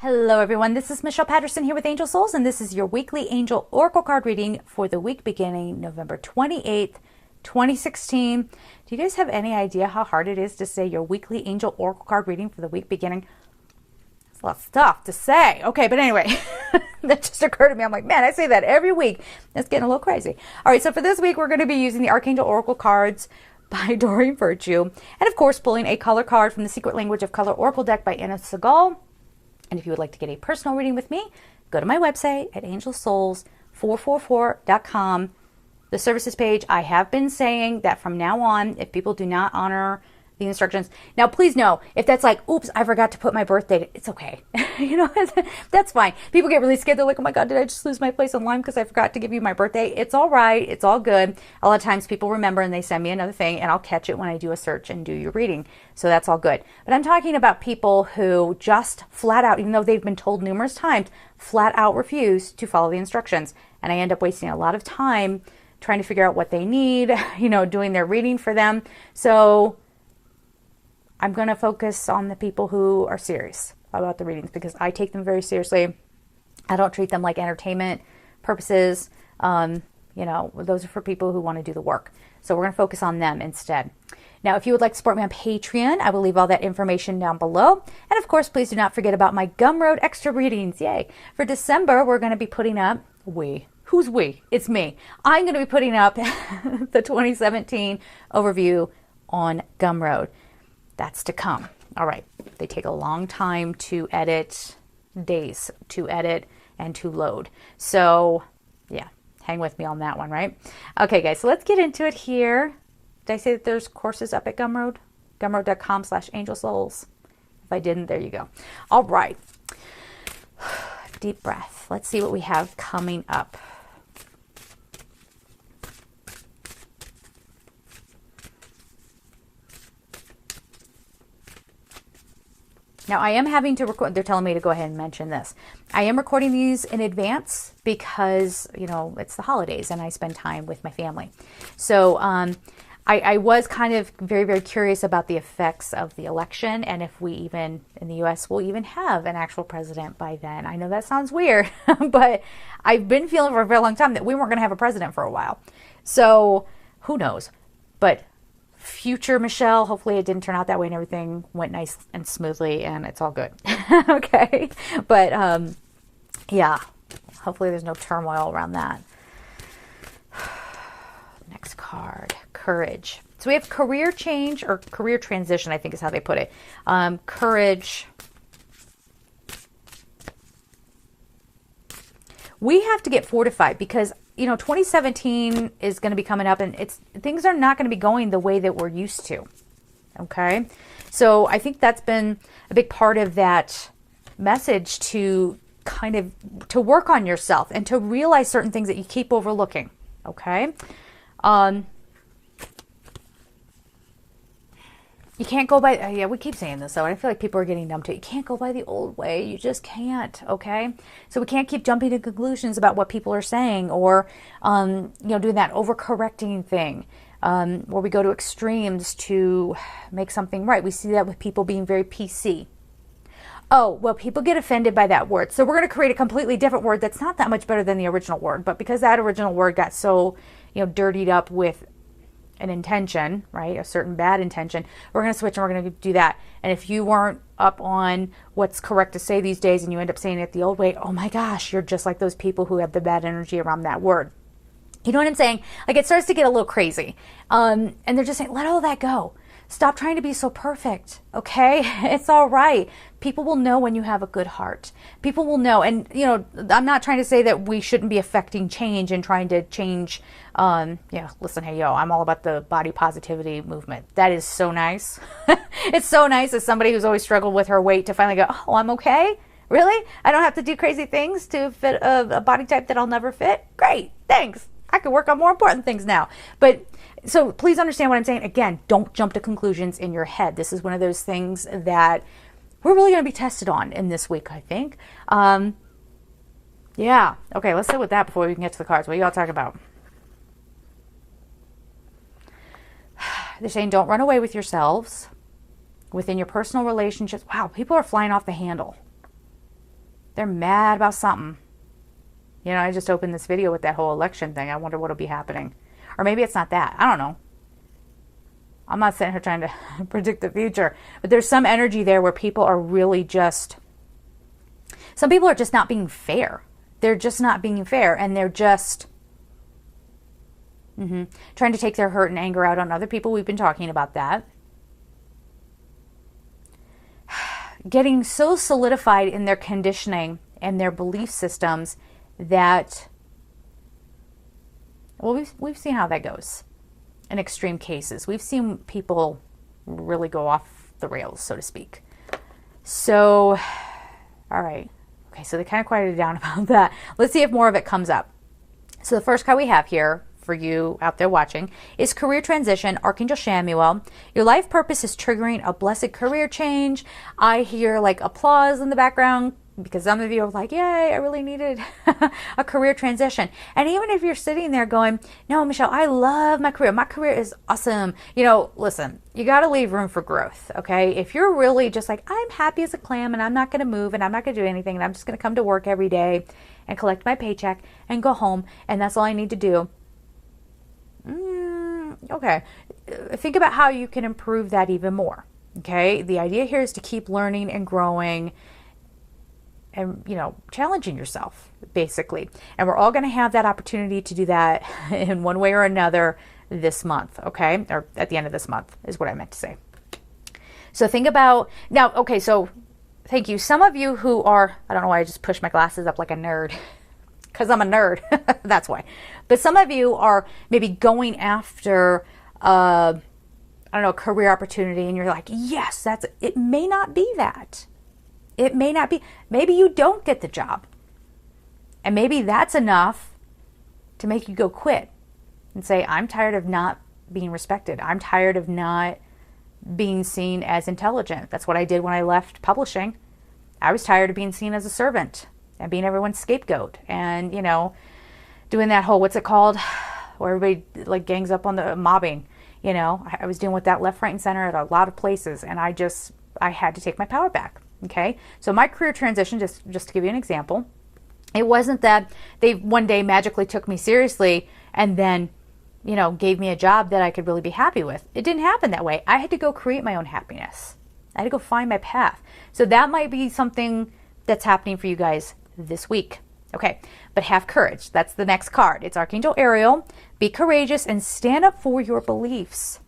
Hello everyone, this is Michelle Patterson here with Angel Souls, and this is your weekly Angel Oracle card reading for the week beginning November 28th, 2016. Do you guys have any idea how hard it is to say your weekly Angel Oracle card reading for the week beginning? It's a lot of stuff to say. Okay, but anyway, that just occurred to me. I'm like, man, I say that every week. That's getting a little crazy. All right, so for this week, we're going to be using the Archangel Oracle cards by Doreen Virtue, and of course, pulling a color card from the Secret Language of Color Oracle deck by Anna Segal. And if you would like to get a personal reading with me, go to my website at angelsouls444.com. The services page, I have been saying that from now on, if people do not honor the instructions, now please know, if that's like, oops, I forgot to put my birth date, it's okay. You know, that's fine. People get really scared. They're like, oh my God, did I just lose my place online because I forgot to give you my birthday? It's all right. It's all good. A lot of times people remember and they send me another thing and I'll catch it when I do a search and do your reading. So that's all good. But I'm talking about people who just flat out, even though they've been told numerous times, flat out refuse to follow the instructions. And I end up wasting a lot of time trying to figure out what they need, you know, doing their reading for them. So I'm going to focus on the people who are serious about the readings because I take them very seriously. I don't treat them like entertainment purposes. You know, those are for people who want to do the work. So we're going to focus on them instead. Now, if you would like to support me on Patreon, I will leave all that information down below. And of course, please do not forget about my Gumroad extra readings. Yay. For December, we're going to be putting up, who's we? It's me. I'm going to be putting up the 2017 overview on Gumroad. That's to come. All right. They take a long time to edit, days to edit and to load. So yeah, hang with me on that one, right? Okay, guys, so let's get into it here. Did I say that there's courses up at Gumroad? Gumroad.com/angelsouls. If I didn't, there you go. All right. Deep breath. Let's see what we have coming up. Now, I am having to record, they're telling me to go ahead and mention this. I am recording these in advance because, you know, it's the holidays and I spend time with my family. So I was kind of very, very curious about the effects of the election and if we even, in the U.S., will even have an actual president by then. I know that sounds weird, but I've been feeling for a very long time that we weren't going to have a president for a while. So who knows? But future Michelle, hopefully it didn't turn out that way and everything went nice and smoothly and it's all good. Okay. But yeah, hopefully there's no turmoil around that. Next card, courage. So we have career change or career transition, I think is how they put it. Courage. We have to get fortified because, you know, 2017 is going to be coming up and things are not going to be going the way that we're used to. Okay. So I think that's been a big part of that message to kind of, to work on yourself and to realize certain things that you keep overlooking. Okay. You can't go by, yeah, we keep saying this though, and I feel like people are getting numb to it. You can't go by the old way. You just can't, okay? So we can't keep jumping to conclusions about what people are saying or, you know, doing that overcorrecting thing where we go to extremes to make something right. We see that with people being very PC. Oh, well, people get offended by that word. So we're going to create a completely different word that's not that much better than the original word. But because that original word got so, you know, dirtied up with an intention, right? A certain bad intention. We're going to switch and we're going to do that. And if you weren't up on what's correct to say these days and you end up saying it the old way, oh my gosh, you're just like those people who have the bad energy around that word. You know what I'm saying? Like it starts to get a little crazy. And they're just saying, let all that go. Stop trying to be so perfect, okay? It's all right. People will know when you have a good heart. People will know. And, you know, I'm not trying to say that we shouldn't be affecting change and trying to change. Yeah, listen, hey, yo, I'm all about the body positivity movement. That is so nice. It's so nice as somebody who's always struggled with her weight to finally go, oh, I'm okay? Really? I don't have to do crazy things to fit a body type that I'll never fit? Great, thanks. I can work on more important things now. But so please understand what I'm saying. Again, don't jump to conclusions in your head. This is one of those things that we're really going to be tested on in this week, I think. Yeah. Okay, let's sit with that before we can get to the cards. What are y'all talking about? They're saying don't run away with yourselves within your personal relationships. Wow, people are flying off the handle. They're mad about something. You know, I just opened this video with that whole election thing. I wonder what'll be happening. Or maybe it's not that. I don't know. I'm not sitting here trying to predict the future. But there's some energy there where people are really just... Some people are just not being fair. They're just not being fair. And they're just... trying to take their hurt and anger out on other people. We've been talking about that. Getting so solidified in their conditioning and their belief systems that, well, we've seen how that goes in extreme cases. We've seen people really go off the rails, so to speak. So, all right. Okay, so they kind of quieted down about that. Let's see if more of it comes up. So the first card we have here for you out there watching is career transition, Archangel Haniel. Your life purpose is triggering a blessed career change. I hear like applause in the background because some of you are like, yay, I really needed a career transition. And even if you're sitting there going, no, Michelle, I love my career. My career is awesome. You know, listen, you got to leave room for growth. Okay. If you're really just like, I'm happy as a clam and I'm not going to move and I'm not going to do anything and I'm just going to come to work every day and collect my paycheck and go home and that's all I need to do. Okay, think about how you can improve that even more. Okay, the idea here is to keep learning and growing and, you know, challenging yourself, basically. And we're all going to have that opportunity to do that in one way or another this month, okay? Or at the end of this month is what I meant to say. So think about, now, okay, so thank you. Some of you who are, I don't know why I just pushed my glasses up like a nerd. Because I'm a nerd. That's why. But some of you are maybe going after, I don't know, a career opportunity, and you're like, yes, that's it. It may not be that. It may not be. Maybe you don't get the job. And maybe that's enough to make you go quit and say, I'm tired of not being respected. I'm tired of not being seen as intelligent. That's what I did when I left publishing. I was tired of being seen as a servant and being everyone's scapegoat and, you know, doing that whole, what's it called, where everybody like gangs up on the mobbing. You know, I was dealing with that left, right, and center at a lot of places, and I had to take my power back. Okay, so my career transition, just to give you an example, it wasn't that they one day magically took me seriously and then, you know, gave me a job that I could really be happy with. It didn't happen that way. I had to go create my own happiness. I had to go find my path. So that might be something that's happening for you guys this week. Okay, but have courage. That's the next card. It's Archangel Ariel. Be courageous and stand up for your beliefs.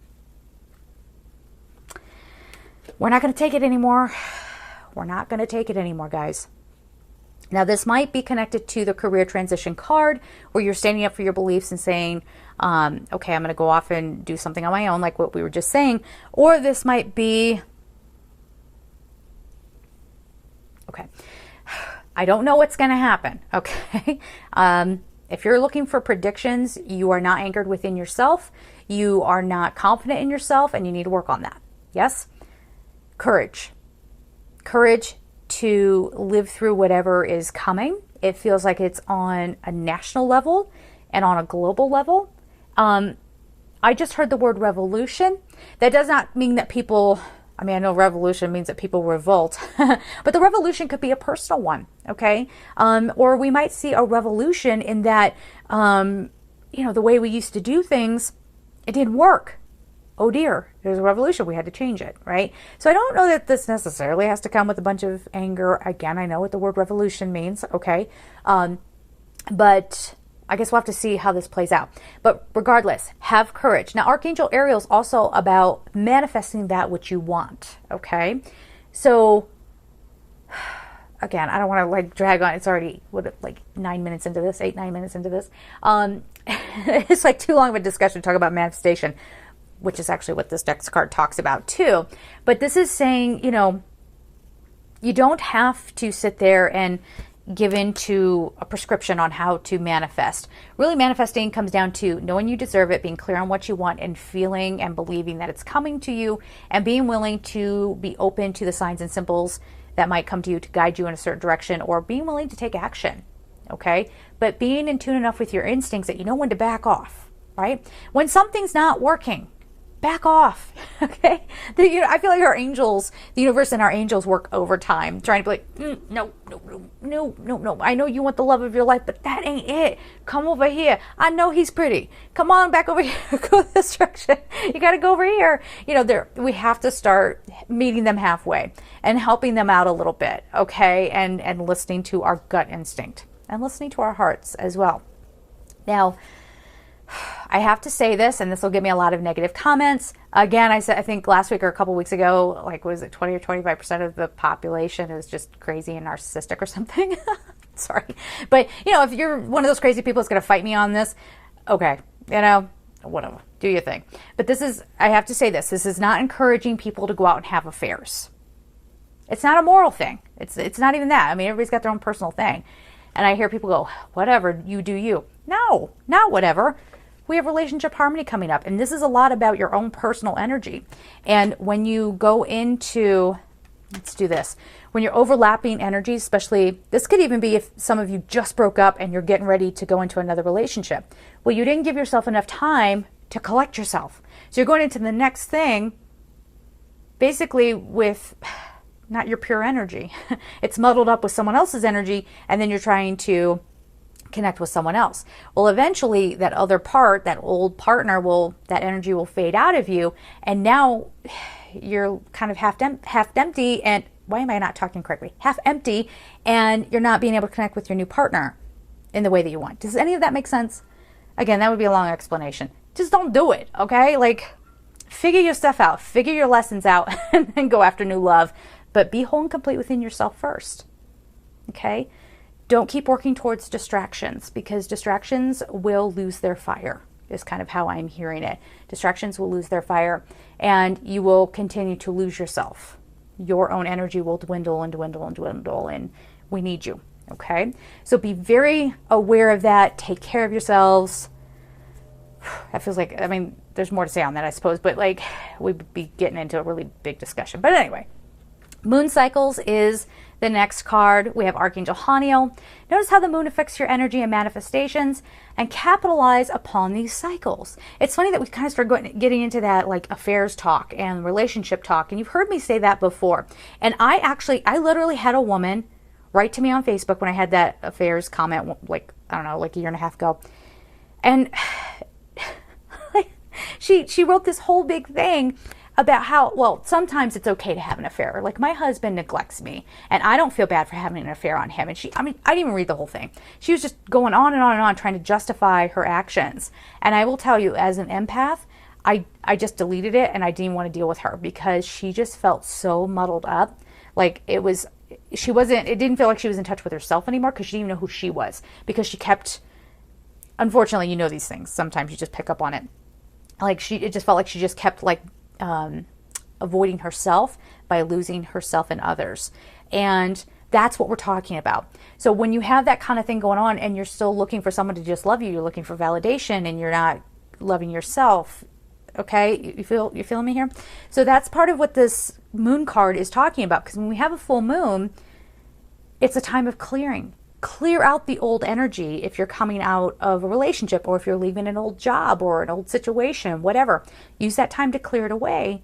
We're not going to take it anymore. We're not going to take it anymore, guys. Now, this might be connected to the career transition card where you're standing up for your beliefs and saying, okay, I'm going to go off and do something on my own, like what we were just saying. Or this might be, okay, I don't know what's going to happen, okay? If you're looking for predictions, you are not anchored within yourself. You are not confident in yourself, and you need to work on that. Yes? Courage. Courage to live through whatever is coming. It feels like it's on a national level and on a global level. I just heard the word revolution. That does not mean that people... I mean, I know revolution means that people revolt, but the revolution could be a personal one, okay? Or we might see a revolution in that, you know, the way we used to do things, it didn't work. Oh dear, there's a revolution. We had to change it, right? So I don't know that this necessarily has to come with a bunch of anger. Again, I know what the word revolution means, okay? But I guess we'll have to see how this plays out. But regardless, have courage. Now, Archangel Ariel is also about manifesting that which you want, okay? So, again, I don't want to like drag on. It's already, like 9 minutes into this, 8-9 minutes into this. It's like too long of a discussion to talk about manifestation, which is actually what this next card talks about too. But this is saying, you know, you don't have to sit there and give into a prescription on how to manifest. Really, manifesting comes down to knowing you deserve it, being clear on what you want, and feeling and believing that it's coming to you, and being willing to be open to the signs and symbols that might come to you to guide you in a certain direction, or being willing to take action, okay? But being in tune enough with your instincts that you know when to back off, right? When something's not working, back off. Okay. I feel like our angels, the universe and our angels work overtime trying to be like, no. I know you want the love of your life, but that ain't it. Come over here. I know he's pretty. Come on back over here. Go this direction. You got to go over here. We have to start meeting them halfway and helping them out a little bit. Okay. And listening to our gut instinct and listening to our hearts as well. Now, I have to say this, and this will give me a lot of negative comments. Again, I think last week or a couple weeks ago, like, was it 20 or 25% of the population is just crazy and narcissistic or something? Sorry. But, if you're one of those crazy people that's going to fight me on this, okay, whatever, do your thing. But I have to say this is not encouraging people to go out and have affairs. It's not a moral thing. It's not even that. I mean, everybody's got their own personal thing. And I hear people go, whatever, you do you. No, not whatever. We have relationship harmony coming up. And this is a lot about your own personal energy. And when you go into, let's do this. When you're overlapping energies, especially, this could even be if some of you just broke up and you're getting ready to go into another relationship. Well, you didn't give yourself enough time to collect yourself. So you're going into the next thing basically with not your pure energy. It's muddled up with someone else's energy, and then you're trying to connect with someone else. Well, eventually that other part, that old partner, that energy will fade out of you, and now you're kind of half empty, and why am I not talking correctly? Half empty, and you're not being able to connect with your new partner in the way that you want. Does any of that make sense? Again, that would be a long explanation. Just don't do it, okay? Like, figure your stuff out, figure your lessons out, and then go after new love. But be whole and complete within yourself first, okay? Don't keep working towards distractions, because distractions will lose their fire, is kind of how I'm hearing it. Distractions will lose their fire, and you will continue to lose yourself. Your own energy will dwindle and dwindle and dwindle, and we need you, okay? So be very aware of that. Take care of yourselves. That feels like, there's more to say on that, I suppose, but like, we'd be getting into a really big discussion. But anyway. Moon cycles is the next card. We have Archangel Haniel. Notice how the moon affects your energy and manifestations, and capitalize upon these cycles. It's funny that we kind of start getting into that like affairs talk and relationship talk, and you've heard me say that before. And I literally had a woman write to me on Facebook when I had that affairs comment, like a year and a half ago. And she wrote this whole big thing about how, well, sometimes it's okay to have an affair. Like, my husband neglects me, and I don't feel bad for having an affair on him. And I didn't even read the whole thing. She was just going on and on and on, trying to justify her actions. And I will tell you, as an empath, I just deleted it, and I didn't want to deal with her, because she just felt so muddled up. Like, it didn't feel like she was in touch with herself anymore, because she didn't even know who she was, because she kept, unfortunately, these things. Sometimes you just pick up on it. Like, it just felt like she just kept, like, avoiding herself by losing herself in others. And that's what we're talking about. So when you have that kind of thing going on, and you're still looking for someone to just love you, you're looking for validation, and you're not loving yourself. Okay, you feeling me here? So that's part of what this moon card is talking about. Because when we have a full moon, it's a time of clearing. Clear out the old energy if you're coming out of a relationship, or if you're leaving an old job or an old situation, whatever. Use that time to clear it away.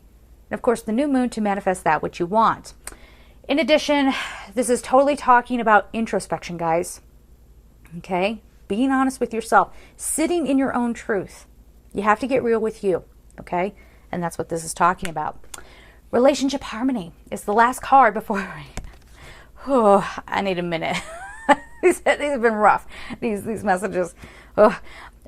And of course, the new moon to manifest that which you want. In addition, this is totally talking about introspection, guys. Okay? Being honest with yourself. Sitting in your own truth. You have to get real with you. Okay? And that's what this is talking about. Relationship harmony is the last card before I need a minute. These have been rough, these messages.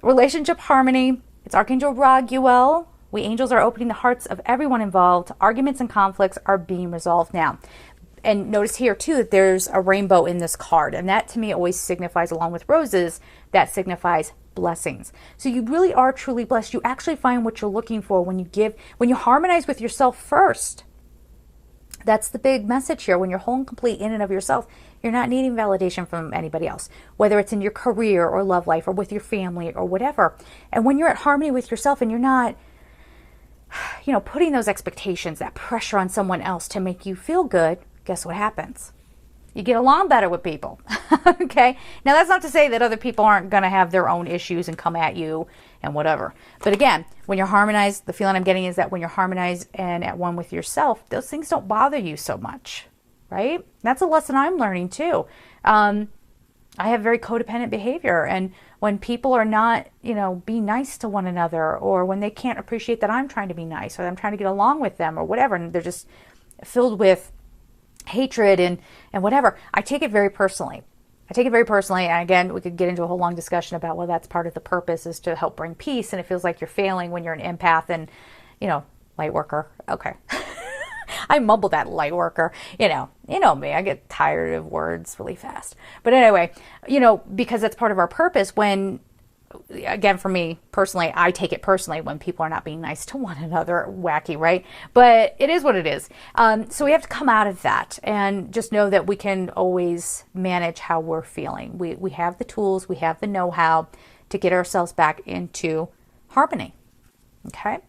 Relationship harmony. It's Archangel Ariel. We angels are opening the hearts of everyone involved. Arguments and conflicts are being resolved now. And notice here, too, that there's a rainbow in this card. And that, to me, always signifies, along with roses, that signifies blessings. So you really are truly blessed. You actually find what you're looking for when you harmonize with yourself first. That's the big message here. When you're whole and complete in and of yourself, you're not needing validation from anybody else, whether it's in your career or love life or with your family or whatever. And when you're at harmony with yourself and you're not, putting those expectations, that pressure on someone else to make you feel good, guess what happens? You get along better with people. Okay. Now that's not to say that other people aren't going to have their own issues and come at you and whatever. But again, when you're harmonized, the feeling I'm getting is that when you're harmonized and at one with yourself, those things don't bother you so much, right? That's a lesson I'm learning too. I have very codependent behavior, and when people are not, being nice to one another, or when they can't appreciate that I'm trying to be nice, or I'm trying to get along with them or whatever, and they're just filled with hatred and whatever, I take it very personally. And again, we could get into a whole long discussion about, well, that's part of the purpose, is to help bring peace. And it feels like you're failing when you're an empath and, light worker. Okay. I mumble that, light worker. You know me, I get tired of words really fast. But anyway, because that's part of our purpose. When, again, for me personally, I take it personally when people are not being nice to one another. Wacky, right? But it is what it is. So we have to come out of that and just know that we can always manage how we're feeling. We have the tools, we have the know-how to get ourselves back into harmony. Okay?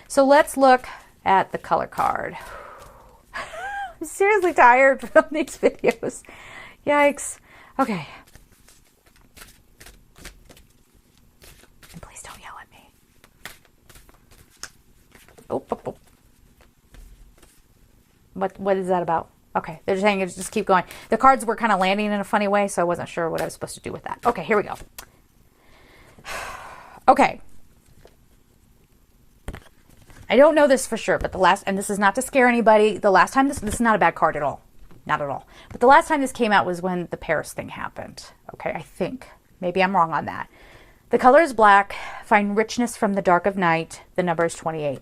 So let's look at the color card. I'm seriously tired from these videos. Yikes. Okay. And please don't yell at me. Oh. What is that about? Okay, they're just saying just keep going. The cards were kind of landing in a funny way, so I wasn't sure what I was supposed to do with that. Okay, here we go. Okay. I don't know this for sure, but and this is not to scare anybody, the last time this is not a bad card at all. Not at all. But the last time this came out was when the Paris thing happened. Okay, I think. Maybe I'm wrong on that. The color is black. Find richness from the dark of night. The number is 28.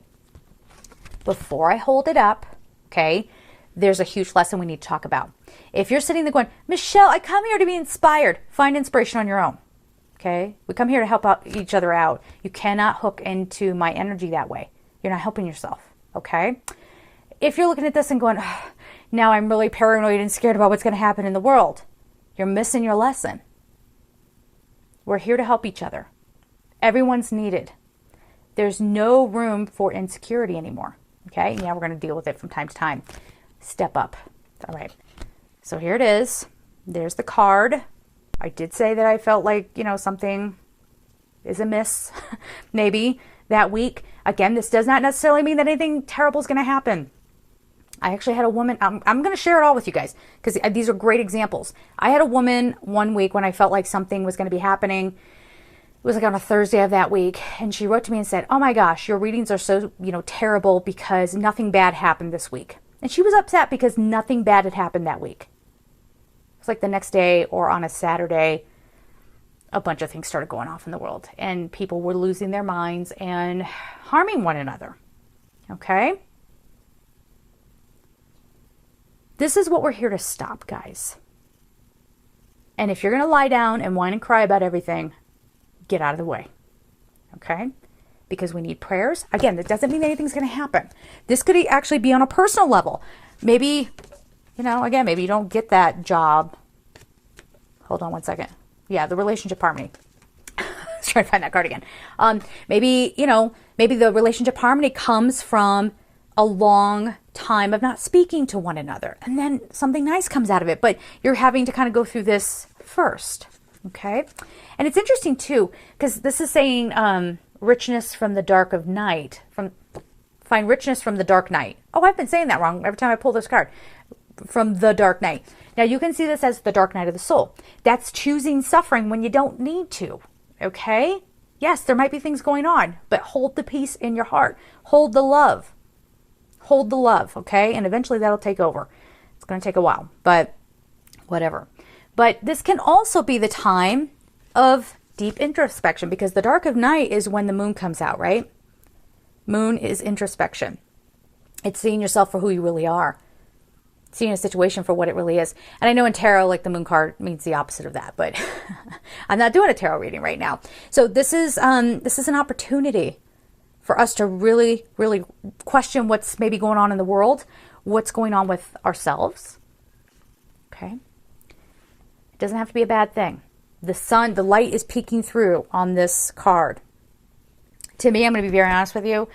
Before I hold it up, okay, there's a huge lesson we need to talk about. If you're sitting there going, Michelle, I come here to be inspired. Find inspiration on your own. Okay? We come here to help out each other out. You cannot hook into my energy that way. You're not helping yourself, okay? If you're looking at this and going, oh, now I'm really paranoid and scared about what's going to happen in the world, you're missing your lesson. We're here to help each other. Everyone's needed. There's no room for insecurity anymore, okay? Yeah, we're going to deal with it from time to time. Step up. All right. So here it is. There's the card. I did say that I felt like, something is amiss, maybe, that week. Again, this does not necessarily mean that anything terrible is going to happen. I actually had a woman, I'm going to share it all with you guys because these are great examples. I had a woman one week when I felt like something was going to be happening. It was like on a Thursday of that week. And she wrote to me and said, oh my gosh, your readings are so, terrible because nothing bad happened this week. And she was upset because nothing bad had happened that week. It's like the next day or on a Saturday, a bunch of things started going off in the world and people were losing their minds and harming one another. Okay? This is what we're here to stop, guys. And if you're going to lie down and whine and cry about everything, get out of the way. Okay? Because we need prayers. Again, that doesn't mean anything's going to happen. This could actually be on a personal level. Maybe, again, maybe you don't get that job. Hold on one second. Yeah, the relationship harmony. Let's try to find that card again. Maybe the relationship harmony comes from a long time of not speaking to one another. And then something nice comes out of it. But you're having to kind of go through this first. Okay? And it's interesting, too, because this is saying richness from the dark of night. Find richness from the dark night. Oh, I've been saying that wrong every time I pull this card. From the dark night. Now you can see this as the dark night of the soul. That's choosing suffering when you don't need to. Okay? Yes, there might be things going on, but hold the peace in your heart. Hold the love. Hold the love, okay? And eventually that'll take over. It's going to take a while, but whatever. But this can also be the time of deep introspection because the dark of night is when the moon comes out, right? Moon is introspection. It's seeing yourself for who you really are. Seeing a situation for what it really is. And I know in tarot, like the moon card means the opposite of that, but I'm not doing a tarot reading right now. So this is an opportunity for us to really, really question what's maybe going on in the world, what's going on with ourselves. Okay. It doesn't have to be a bad thing. The sun, the light is peeking through on this card. To me, I'm going to be very honest with you.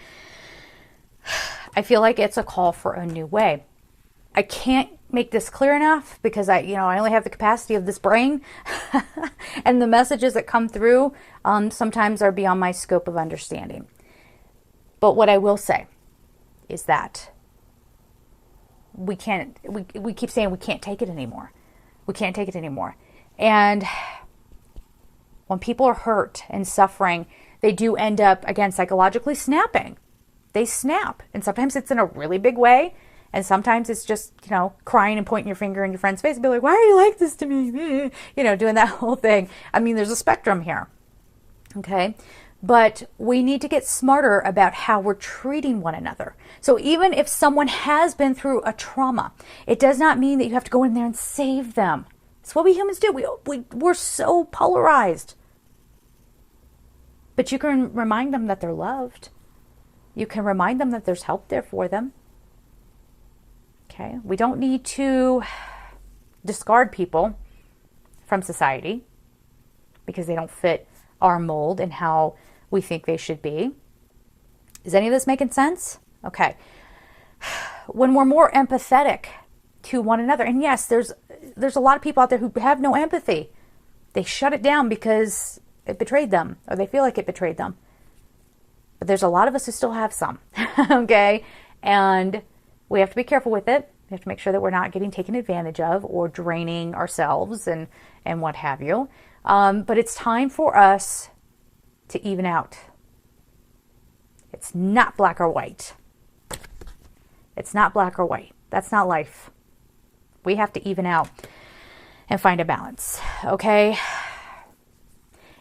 I feel like it's a call for a new way. I can't make this clear enough because I only have the capacity of this brain and the messages that come through sometimes are beyond my scope of understanding. But what I will say is that we keep saying we can't take it anymore. We can't take it anymore. And when people are hurt and suffering, they do end up, again, psychologically snapping. They snap. And sometimes it's in a really big way. And sometimes it's just, crying and pointing your finger in your friend's face and be like, why are you like this to me? Doing that whole thing. I mean, there's a spectrum here. Okay. But we need to get smarter about how we're treating one another. So even if someone has been through a trauma, it does not mean that you have to go in there and save them. It's what we humans do. We're so polarized. But you can remind them that they're loved. You can remind them that there's help there for them. Okay, we don't need to discard people from society because they don't fit our mold and how we think they should be. Is any of this making sense? Okay. When we're more empathetic to one another, and yes, there's a lot of people out there who have no empathy. They shut it down because it betrayed them, or they feel like it betrayed them. But there's a lot of us who still have some, okay? And we have to be careful with it. We have to make sure that we're not getting taken advantage of or draining ourselves and what have you. But it's time for us to even out. It's not black or white. It's not black or white. That's not life. We have to even out and find a balance, okay?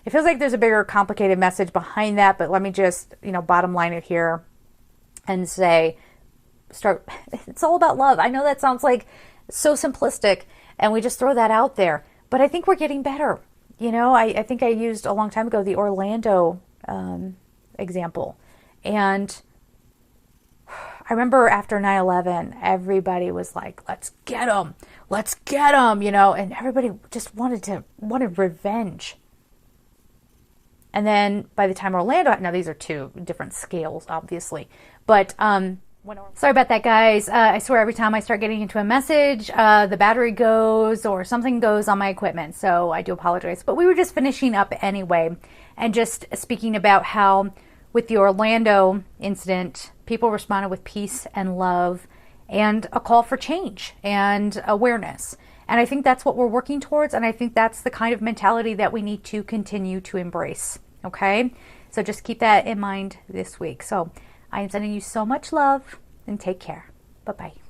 It feels like there's a bigger, complicated message behind that, but let me just, bottom line it here and say, it's all about love. I know that sounds like so simplistic and we just throw that out there, but I think we're getting better. I think I used a long time ago the Orlando example. And I remember after 9/11, everybody was like, let's get them, and everybody just wanted revenge. And then by the time Orlando, now these are two different scales, obviously, but sorry about that, guys. I swear every time I start getting into a message, the battery goes or something goes on my equipment. So I do apologize. But we were just finishing up anyway and just speaking about how with the Orlando incident, people responded with peace and love and a call for change and awareness. And I think that's what we're working towards. And I think that's the kind of mentality that we need to continue to embrace. Okay? So just keep that in mind this week. So I am sending you so much love and take care. Bye-bye.